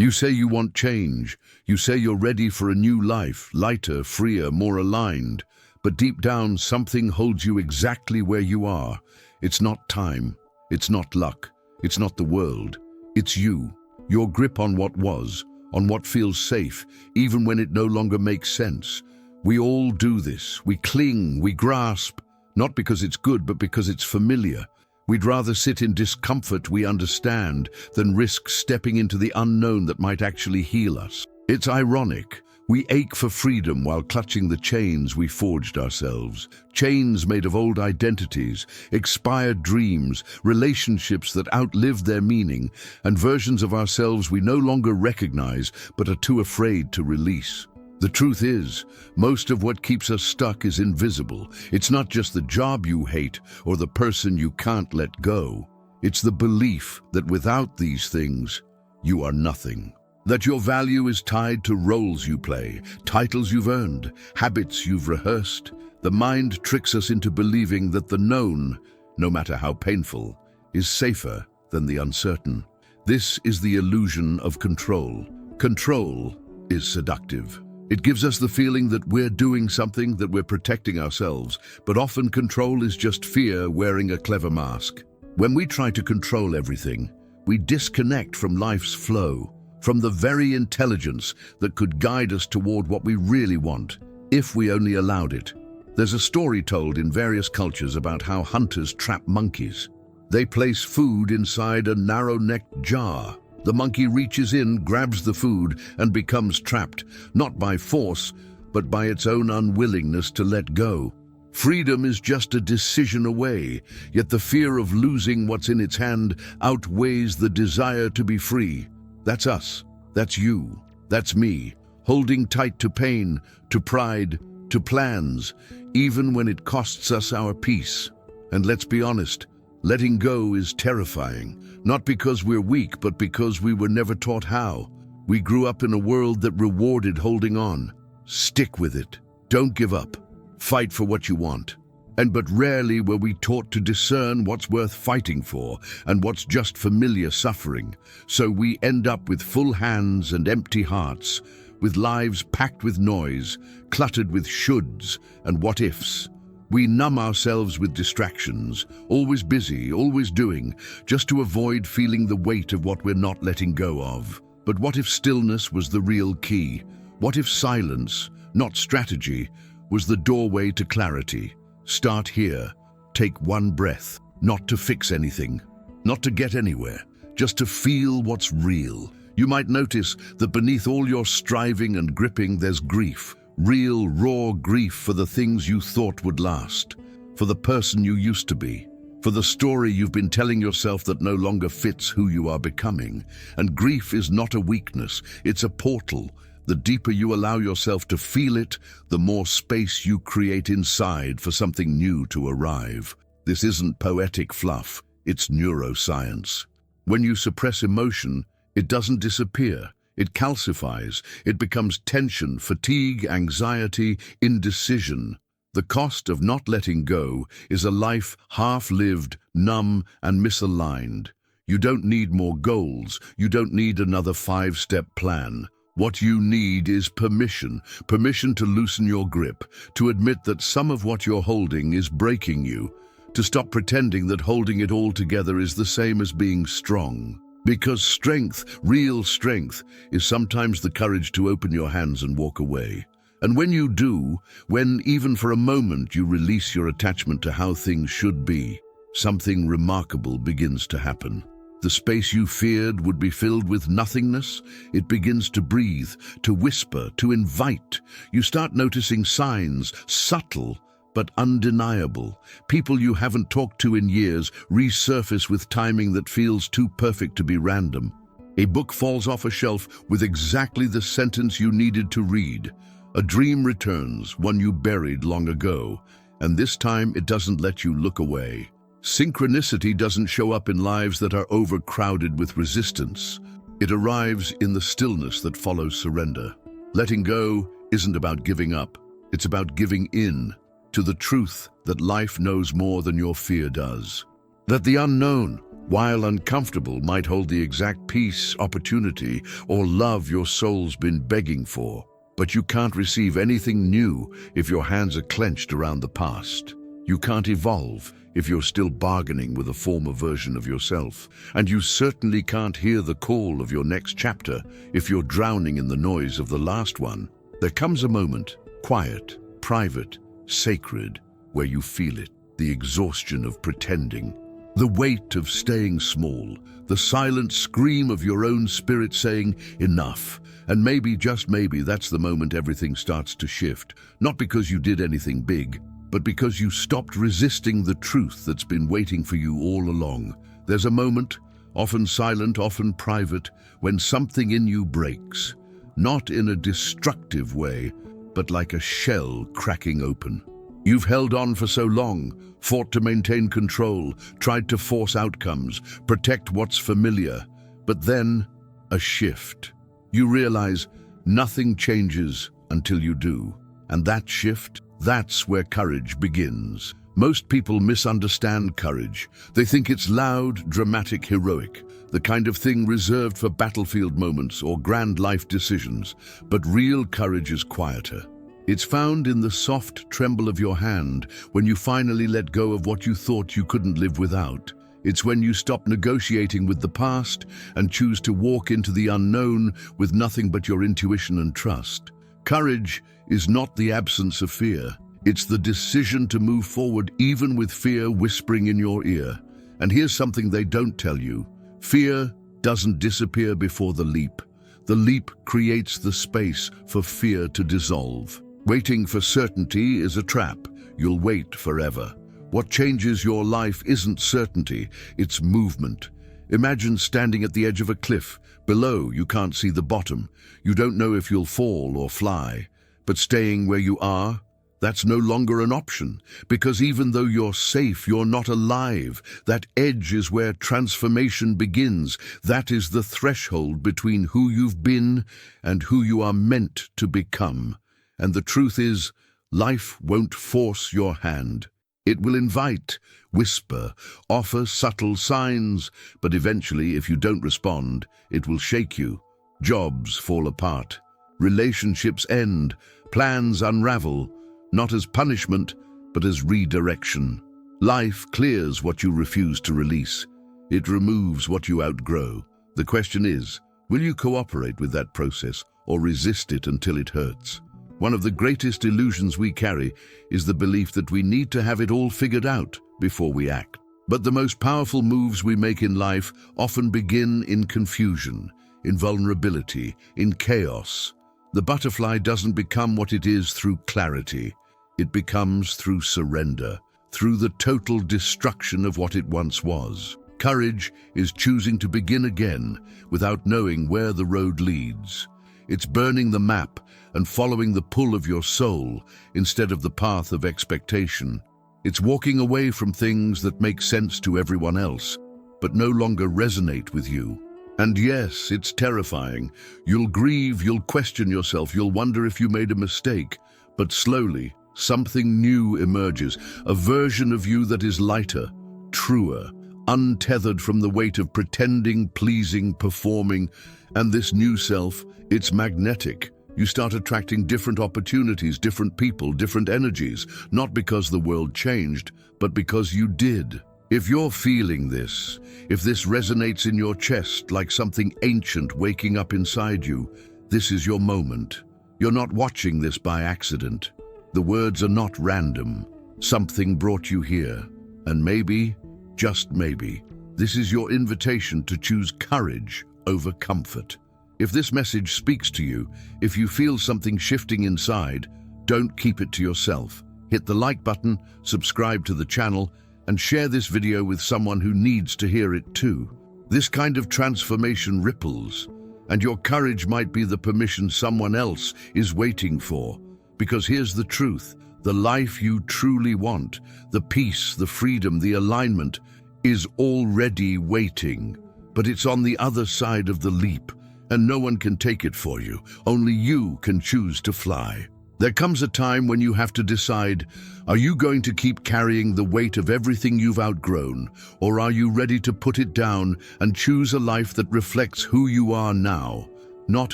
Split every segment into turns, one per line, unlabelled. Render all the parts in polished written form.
You say you want change. You say you're ready for a new life, lighter, freer, more aligned. But deep down, something holds you exactly where you are. It's not time. It's not luck. It's not the world. It's you. Your grip on what was, on what feels safe, even when it no longer makes sense. We all do this. We cling, we grasp, not because it's good, but because it's familiar. We'd rather sit in discomfort we understand than risk stepping into the unknown that might actually heal us. It's ironic. We ache for freedom while clutching the chains we forged ourselves. Chains made of old identities, expired dreams, relationships that outlived their meaning, and versions of ourselves we no longer recognize but are too afraid to release. The truth is, most of what keeps us stuck is invisible. It's not just the job you hate or the person you can't let go. It's the belief that without these things, you are nothing. That your value is tied to roles you play, titles you've earned, habits you've rehearsed. The mind tricks us into believing that the known, no matter how painful, is safer than the uncertain. This is the illusion of control. Control is seductive. It gives us the feeling that we're doing something, that we're protecting ourselves, but often control is just fear wearing a clever mask. When we try to control everything, we disconnect from life's flow, from the very intelligence that could guide us toward what we really want, if we only allowed it. There's a story told in various cultures about how hunters trap monkeys. They place food inside a narrow-necked jar. The monkey reaches in, grabs the food, and becomes trapped, not by force, but by its own unwillingness to let go. Freedom is just a decision away, yet the fear of losing what's in its hand outweighs the desire to be free. That's us. That's you. That's me, holding tight to pain, to pride, to plans, even when it costs us our peace. And let's be honest, letting go is terrifying, not because we're weak, but because we were never taught how. We grew up in a world that rewarded holding on. Stick with it. Don't give up. Fight for what you want. But rarely were we taught to discern what's worth fighting for and what's just familiar suffering. So we end up with full hands and empty hearts, with lives packed with noise, cluttered with shoulds and what-ifs. We numb ourselves with distractions, always busy, always doing, just to avoid feeling the weight of what we're not letting go of. But what if stillness was the real key? What if silence, not strategy, was the doorway to clarity? Start here. Take one breath, not to fix anything, not to get anywhere, just to feel what's real. You might notice that beneath all your striving and gripping, there's grief. Real, raw grief for the things you thought would last, for the person you used to be, for the story you've been telling yourself that no longer fits who you are becoming. And grief is not a weakness, it's a portal. The deeper you allow yourself to feel it, the more space you create inside for something new to arrive. This isn't poetic fluff, it's neuroscience. When you suppress emotion, it doesn't disappear. It calcifies. It becomes tension, fatigue, anxiety, indecision. The cost of not letting go is a life half-lived, numb, and misaligned. You don't need more goals. You don't need another 5-step plan. What you need is permission. Permission to loosen your grip, to admit that some of what you're holding is breaking you, to stop pretending that holding it all together is the same as being strong. Because strength, real strength, is sometimes the courage to open your hands and walk away. And when you do, when even for a moment you release your attachment to how things should be, something remarkable begins to happen. The space you feared would be filled with nothingness, it begins to breathe, to whisper, to invite. You start noticing signs, subtle but undeniable. People you haven't talked to in years resurface with timing that feels too perfect to be random. A book falls off a shelf with exactly the sentence you needed to read. A dream returns, one you buried long ago, and this time it doesn't let you look away. Synchronicity doesn't show up in lives that are overcrowded with resistance. It arrives in the stillness that follows surrender. Letting go isn't about giving up. It's about giving in to the truth that life knows more than your fear does. That the unknown, while uncomfortable, might hold the exact peace, opportunity, or love your soul's been begging for. But you can't receive anything new if your hands are clenched around the past. You can't evolve if you're still bargaining with a former version of yourself. And you certainly can't hear the call of your next chapter if you're drowning in the noise of the last one. There comes a moment, quiet, private, sacred, where you feel it, the exhaustion of pretending, the weight of staying small, the silent scream of your own spirit saying, enough. And maybe, just maybe, that's the moment everything starts to shift. Not because you did anything big, but because you stopped resisting the truth that's been waiting for you all along. There's a moment, often silent, often private, when something in you breaks. Not in a destructive way, but like a shell cracking open. You've held on for so long, fought to maintain control, tried to force outcomes, protect what's familiar. But then, a shift. You realize nothing changes until you do. And that shift, that's where courage begins. Most people misunderstand courage. They think it's loud, dramatic, heroic, the kind of thing reserved for battlefield moments or grand life decisions. But real courage is quieter. It's found in the soft tremble of your hand when you finally let go of what you thought you couldn't live without. It's when you stop negotiating with the past and choose to walk into the unknown with nothing but your intuition and trust. Courage is not the absence of fear. It's the decision to move forward even with fear whispering in your ear. And here's something they don't tell you. Fear doesn't disappear before the leap. The leap creates the space for fear to dissolve. Waiting for certainty is a trap. You'll wait forever. What changes your life isn't certainty, it's movement. Imagine standing at the edge of a cliff. Below, you can't see the bottom. You don't know if you'll fall or fly. But staying where you are, that's no longer an option. Because even though you're safe, you're not alive. That edge is where transformation begins. That is the threshold between who you've been and who you are meant to become. And the truth is, life won't force your hand. It will invite, whisper, offer subtle signs, but eventually, if you don't respond, it will shake you. Jobs fall apart, relationships end, plans unravel, not as punishment, but as redirection. Life clears what you refuse to release. It removes what you outgrow. The question is, will you cooperate with that process or resist it until it hurts? One of the greatest illusions we carry is the belief that we need to have it all figured out before we act. But the most powerful moves we make in life often begin in confusion, in vulnerability, in chaos. The butterfly doesn't become what it is through clarity. It becomes through surrender, through the total destruction of what it once was. Courage is choosing to begin again without knowing where the road leads. It's burning the map and following the pull of your soul instead of the path of expectation. It's walking away from things that make sense to everyone else, but no longer resonate with you. And yes, it's terrifying. You'll grieve, you'll question yourself, you'll wonder if you made a mistake. But slowly, something new emerges, a version of you that is lighter, truer, untethered from the weight of pretending, pleasing, performing. And this new self, it's magnetic. You start attracting different opportunities, different people, different energies, not because the world changed, but because you did. If you're feeling this, if this resonates in your chest like something ancient waking up inside you, this is your moment. You're not watching this by accident. The words are not random. Something brought you here. And maybe, just maybe, this is your invitation to choose courage over comfort. If this message speaks to you, if you feel something shifting inside, don't keep it to yourself. Hit the like button, subscribe to the channel, and share this video with someone who needs to hear it too. This kind of transformation ripples, and your courage might be the permission someone else is waiting for. Because here's the truth, the life you truly want, the peace, the freedom, the alignment, is already waiting. But it's on the other side of the leap, and no one can take it for you. Only you can choose to fly. There comes a time when you have to decide, are you going to keep carrying the weight of everything you've outgrown, or are you ready to put it down and choose a life that reflects who you are now, not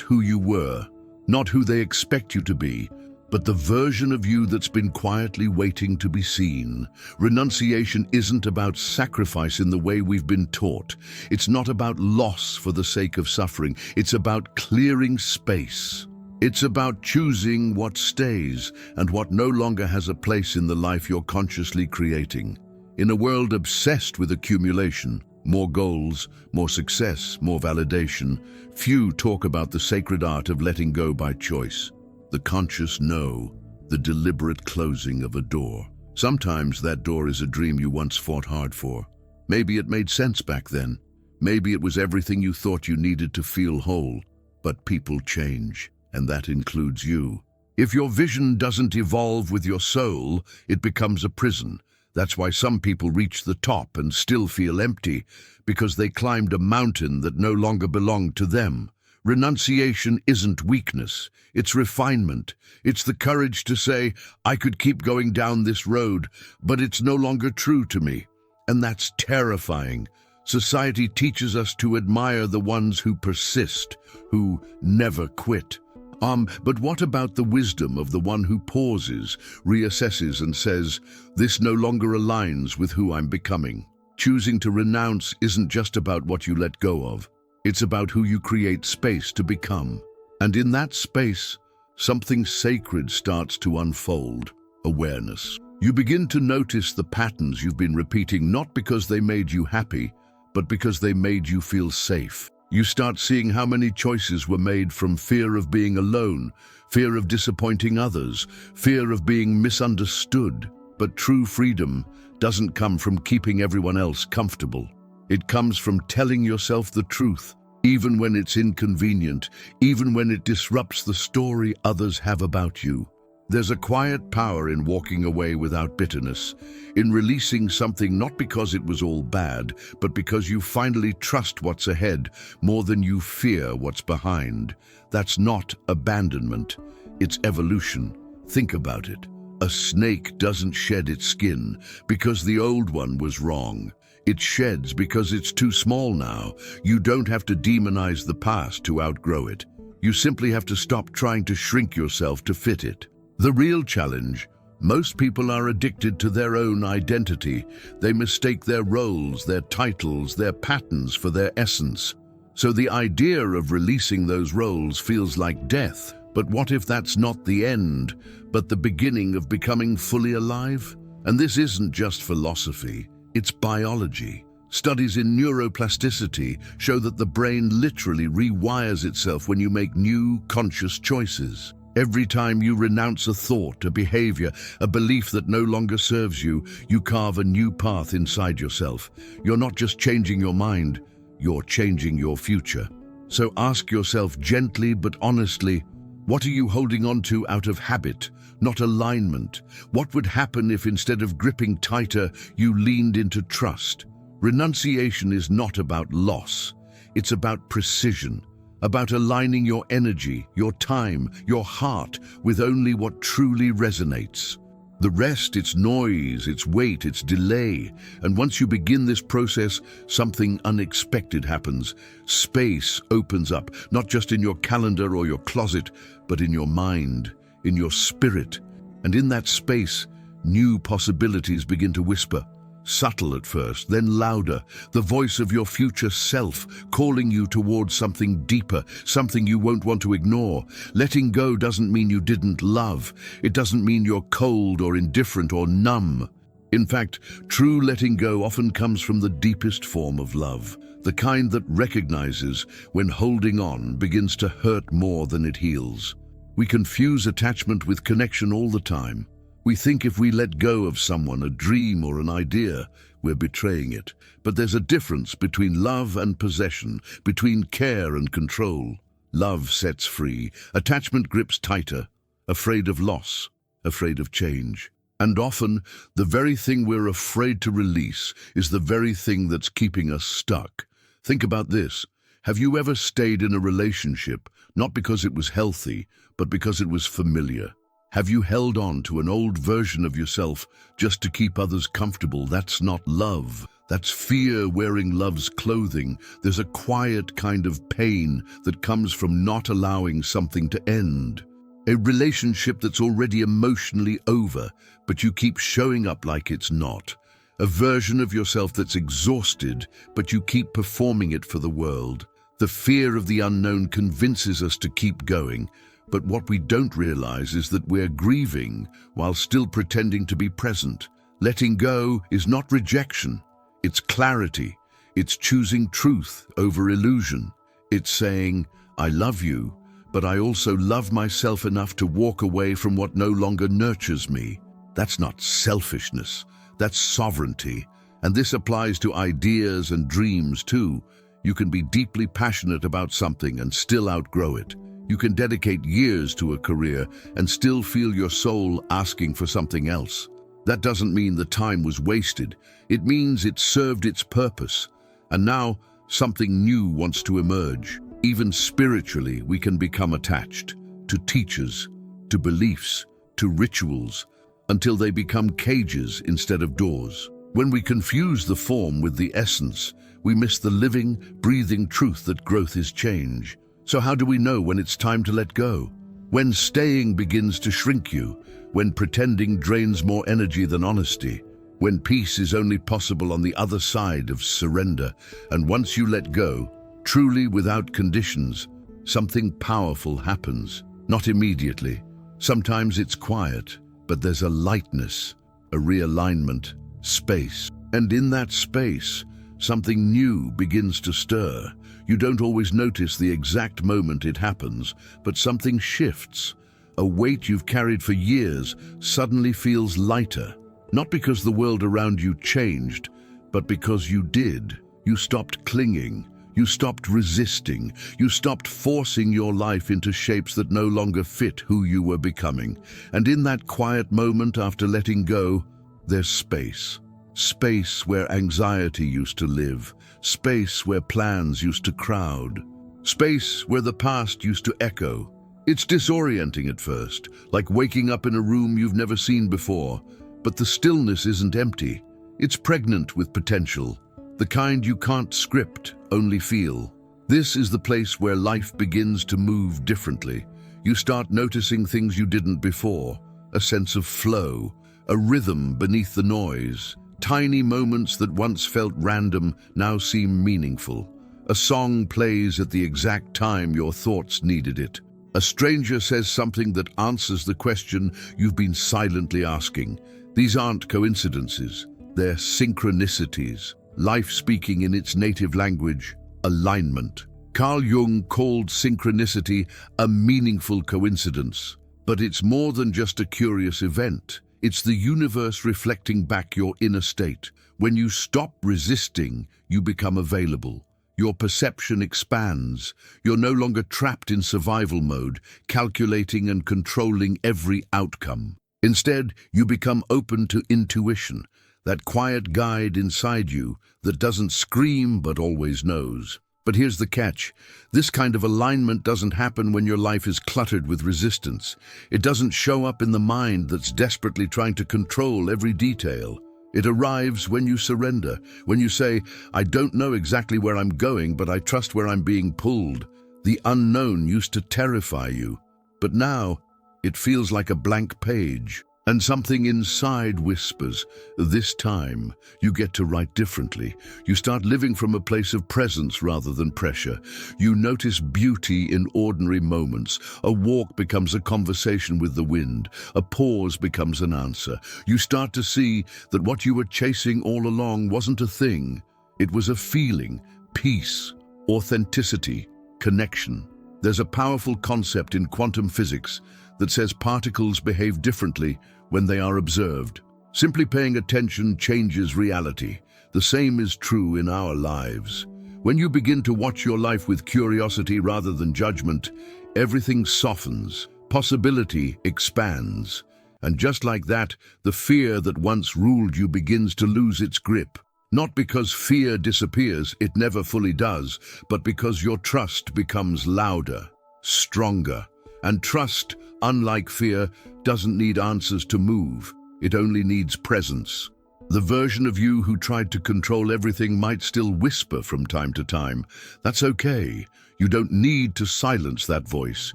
who you were, not who they expect you to be, but the version of you that's been quietly waiting to be seen. Renunciation isn't about sacrifice in the way we've been taught. It's not about loss for the sake of suffering. It's about clearing space. It's about choosing what stays and what no longer has a place in the life you're consciously creating. In a world obsessed with accumulation, more goals, more success, more validation, few talk about the sacred art of letting go by choice. The conscious no, the deliberate closing of a door. Sometimes that door is a dream you once fought hard for. Maybe it made sense back then. Maybe it was everything you thought you needed to feel whole. But people change, and that includes you. If your vision doesn't evolve with your soul, it becomes a prison. That's why some people reach the top and still feel empty, because they climbed a mountain that no longer belonged to them. Renunciation isn't weakness, it's refinement. It's the courage to say, I could keep going down this road, but it's no longer true to me. And that's terrifying. Society teaches us to admire the ones who persist, who never quit. But what about the wisdom of the one who pauses, reassesses and says, this no longer aligns with who I'm becoming? Choosing to renounce isn't just about what you let go of. It's about who you create space to become. And in that space, something sacred starts to unfold: awareness. You begin to notice the patterns you've been repeating, not because they made you happy, but because they made you feel safe. You start seeing how many choices were made from fear of being alone, fear of disappointing others, fear of being misunderstood. But true freedom doesn't come from keeping everyone else comfortable. It comes from telling yourself the truth, even when it's inconvenient, even when it disrupts the story others have about you. There's a quiet power in walking away without bitterness, in releasing something not because it was all bad, but because you finally trust what's ahead more than you fear what's behind. That's not abandonment, it's evolution. Think about it. A snake doesn't shed its skin because the old one was wrong. It sheds because it's too small now. You don't have to demonize the past to outgrow it. You simply have to stop trying to shrink yourself to fit it. The real challenge: most people are addicted to their own identity. They mistake their roles, their titles, their patterns for their essence. So the idea of releasing those roles feels like death. But what if that's not the end, but the beginning of becoming fully alive? And this isn't just philosophy, it's biology. Studies in neuroplasticity show that the brain literally rewires itself when you make new, conscious choices. Every time you renounce a thought, a behavior, a belief that no longer serves you, you carve a new path inside yourself. You're not just changing your mind, you're changing your future. So ask yourself gently but honestly, what are you holding on to out of habit, not alignment? What would happen if instead of gripping tighter, you leaned into trust? Renunciation is not about loss, it's about precision. About aligning your energy, your time, your heart with only what truly resonates. The rest, it's noise, it's weight, it's delay. And once you begin this process, something unexpected happens. Space opens up, not just in your calendar or your closet, but in your mind, in your spirit. And in that space, new possibilities begin to whisper. Subtle at first, then louder, the voice of your future self, calling you towards something deeper, something you won't want to ignore. Letting go doesn't mean you didn't love. It doesn't mean you're cold or indifferent or numb. In fact, true letting go often comes from the deepest form of love, the kind that recognizes when holding on begins to hurt more than it heals. We confuse attachment with connection all the time. We think if we let go of someone, a dream or an idea, we're betraying it. But there's a difference between love and possession, between care and control. Love sets free. Attachment grips tighter, afraid of loss, afraid of change. And often, the very thing we're afraid to release is the very thing that's keeping us stuck. Think about this. Have you ever stayed in a relationship, not because it was healthy, but because it was familiar? Have you held on to an old version of yourself just to keep others comfortable? That's not love. That's fear wearing love's clothing. There's a quiet kind of pain that comes from not allowing something to end. A relationship that's already emotionally over, but you keep showing up like it's not. A version of yourself that's exhausted, but you keep performing it for the world. The fear of the unknown convinces us to keep going, but what we don't realize is that we're grieving while still pretending to be present. Letting go is not rejection. It's clarity. It's choosing truth over illusion. It's saying, I love you, but I also love myself enough to walk away from what no longer nurtures me. That's not selfishness. That's sovereignty. And this applies to ideas and dreams too. You can be deeply passionate about something and still outgrow it. You can dedicate years to a career and still feel your soul asking for something else. That doesn't mean the time was wasted. It means it served its purpose. And now something new wants to emerge. Even spiritually, we can become attached to teachers, to beliefs, to rituals, until they become cages instead of doors. When we confuse the form with the essence, we miss the living, breathing truth that growth is change. So how do we know when it's time to let go? When staying begins to shrink you, when pretending drains more energy than honesty, when peace is only possible on the other side of surrender, and once you let go, truly without conditions, something powerful happens. Not immediately. Sometimes it's quiet, but there's a lightness, a realignment, space. And in that space, something new begins to stir. You don't always notice the exact moment it happens, but something shifts. A weight you've carried for years suddenly feels lighter. Not because the world around you changed, but because you did. You stopped clinging. You stopped resisting. You stopped forcing your life into shapes that no longer fit who you were becoming. And in that quiet moment after letting go, there's space. Space where anxiety used to live. Space where plans used to crowd. Space where the past used to echo. It's disorienting at first, like waking up in a room you've never seen before. But the stillness isn't empty. It's pregnant with potential. The kind you can't script, only feel. This is the place where life begins to move differently. You start noticing things you didn't before. A sense of flow, a rhythm beneath the noise. Tiny moments that once felt random now seem meaningful. A song plays at the exact time your thoughts needed it. A stranger says something that answers the question you've been silently asking. These aren't coincidences, they're synchronicities. Life speaking in its native language, alignment. Carl Jung called synchronicity a meaningful coincidence. But it's more than just a curious event. It's the universe reflecting back your inner state. When you stop resisting, you become available. Your perception expands. You're no longer trapped in survival mode, calculating and controlling every outcome. Instead, you become open to intuition, that quiet guide inside you that doesn't scream but always knows. But here's the catch. This kind of alignment doesn't happen when your life is cluttered with resistance. It doesn't show up in the mind that's desperately trying to control every detail. It arrives when you surrender, when you say, I don't know exactly where I'm going, but I trust where I'm being pulled. The unknown used to terrify you, but now it feels like a blank page. And something inside whispers, this time you get to write differently. You start living from a place of presence rather than pressure. You notice beauty in ordinary moments. A walk becomes a conversation with the wind. A pause becomes an answer. You start to see that what you were chasing all along wasn't a thing. It was a feeling, peace, authenticity, connection. There's a powerful concept in quantum physics that says particles behave differently when they are observed. Simply paying attention changes reality. The same is true in our lives. When you begin to watch your life with curiosity rather than judgment, everything softens, possibility expands. And just like that, the fear that once ruled you begins to lose its grip. Not because fear disappears, it never fully does, but because your trust becomes louder, stronger. And trust, unlike fear, doesn't need answers to move. It only needs presence. The version of you who tried to control everything might still whisper from time to time. That's okay. You don't need to silence that voice.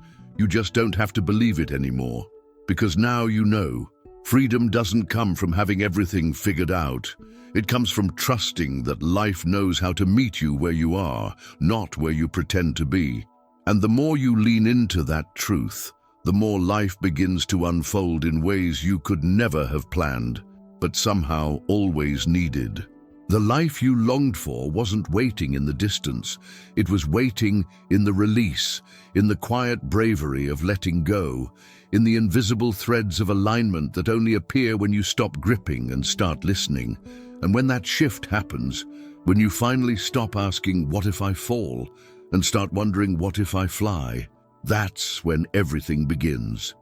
You just don't have to believe it anymore. Because now you know. Freedom doesn't come from having everything figured out. It comes from trusting that life knows how to meet you where you are, not where you pretend to be. And the more you lean into that truth, the more life begins to unfold in ways you could never have planned, but somehow always needed. The life you longed for wasn't waiting in the distance. It was waiting in the release, in the quiet bravery of letting go, in the invisible threads of alignment that only appear when you stop gripping and start listening. And when that shift happens, when you finally stop asking, "What if I fall?" and start wondering, "What if I fly?" that's when everything begins.